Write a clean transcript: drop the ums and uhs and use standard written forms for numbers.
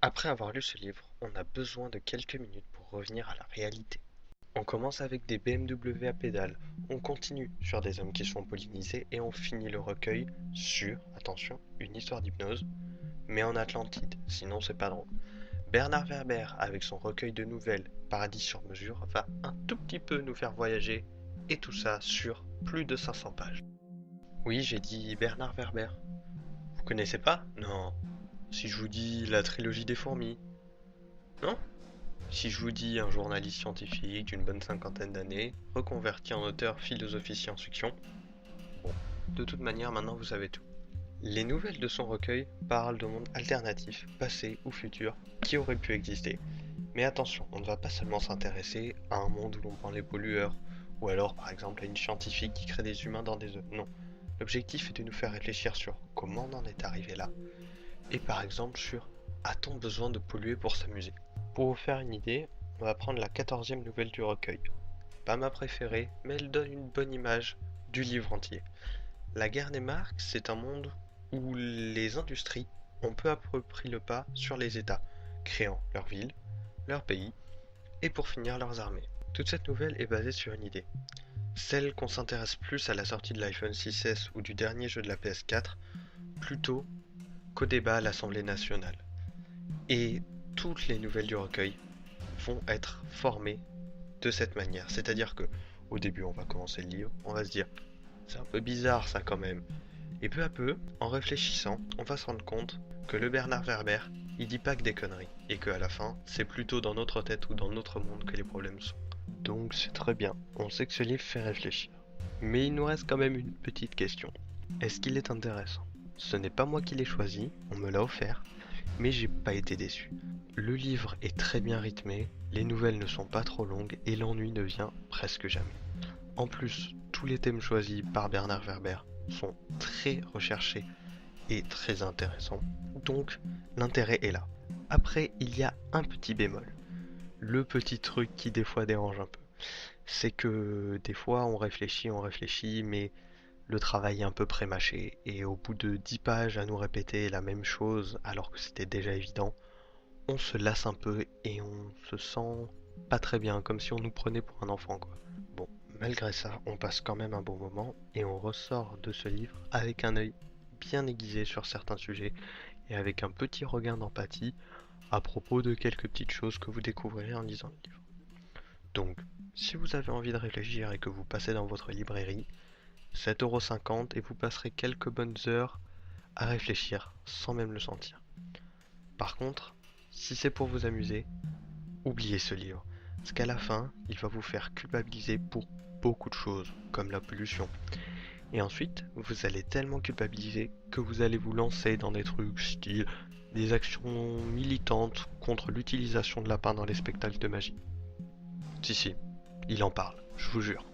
Après avoir lu ce livre, on a besoin de quelques minutes pour revenir à la réalité. On commence avec des BMW à pédales, on continue sur des hommes qui sont pollinisés et on finit le recueil sur, attention, une histoire d'hypnose, mais en Atlantide, sinon c'est pas drôle. Bernard Werber, avec son recueil de nouvelles Paradis sur mesure, va un tout petit peu nous faire voyager, et tout ça sur plus de 500 pages. Oui, j'ai dit Bernard Werber. Vous connaissez pas? Non. Si je vous dis la trilogie des fourmis? Non? Si je vous dis un journaliste scientifique d'une bonne cinquantaine d'années, reconverti en auteur philosophie science-fiction? Bon, de toute manière, maintenant vous savez tout. Les nouvelles de son recueil parlent de mondes alternatifs, passés ou futurs, qui auraient pu exister. Mais attention, on ne va pas seulement s'intéresser à un monde où l'on prend les pollueurs, ou alors par exemple à une scientifique qui crée des humains dans des œufs. Non. L'objectif est de nous faire réfléchir sur comment on en est arrivé là, et par exemple sur a-t-on besoin de polluer pour s'amuser? Pour vous faire une idée, on va prendre la 14e nouvelle du recueil. Pas ma préférée, mais elle donne une bonne image du livre entier. La guerre des marques, c'est un monde où les industries ont peu à peu pris le pas sur les États, créant leurs villes, leurs pays, et pour finir leurs armées. Toute cette nouvelle est basée sur une idée. Celle qu'on s'intéresse plus à la sortie de l'iPhone 6S ou du dernier jeu de la PS4, plutôt qu'au débat à l'Assemblée nationale. Et toutes les nouvelles du recueil vont être formées de cette manière. C'est-à-dire que au début, on va commencer le livre, on va se dire c'est un peu bizarre ça quand même. Et peu à peu, en réfléchissant, on va se rendre compte que le Bernard Werber, il dit pas que des conneries, et qu'à la fin, c'est plutôt dans notre tête ou dans notre monde que les problèmes sont. Donc c'est très bien, on sait que ce livre fait réfléchir. Mais il nous reste quand même une petite question. Est-ce qu'il est intéressant? Ce n'est pas moi qui l'ai choisi, on me l'a offert, mais j'ai pas été déçu. Le livre est très bien rythmé, les nouvelles ne sont pas trop longues et l'ennui ne vient presque jamais. En plus, tous les thèmes choisis par Bernard Werber sont très recherchés et très intéressants, donc l'intérêt est là. Après, il y a un petit bémol. Le petit truc qui des fois dérange un peu. C'est que des fois on réfléchit, mais le travail est un peu prémâché, et au bout de 10 pages à nous répéter la même chose alors que c'était déjà évident, on se lasse un peu et on se sent pas très bien, comme si on nous prenait pour un enfant quoi. Bon, malgré ça, on passe quand même un bon moment et on ressort de ce livre avec un œil bien aiguisé sur certains sujets et avec un petit regain d'empathie à propos de quelques petites choses que vous découvrirez en lisant le livre. Donc, si vous avez envie de réfléchir et que vous passez dans votre librairie, 7,50€ et vous passerez quelques bonnes heures à réfléchir sans même le sentir. Par contre, si c'est pour vous amuser, oubliez ce livre, parce qu'à la fin, il va vous faire culpabiliser pour beaucoup de choses, comme la pollution. Et ensuite, vous allez tellement culpabiliser que vous allez vous lancer dans des trucs style des actions militantes contre l'utilisation de lapins dans les spectacles de magie. Si, il en parle, je vous jure.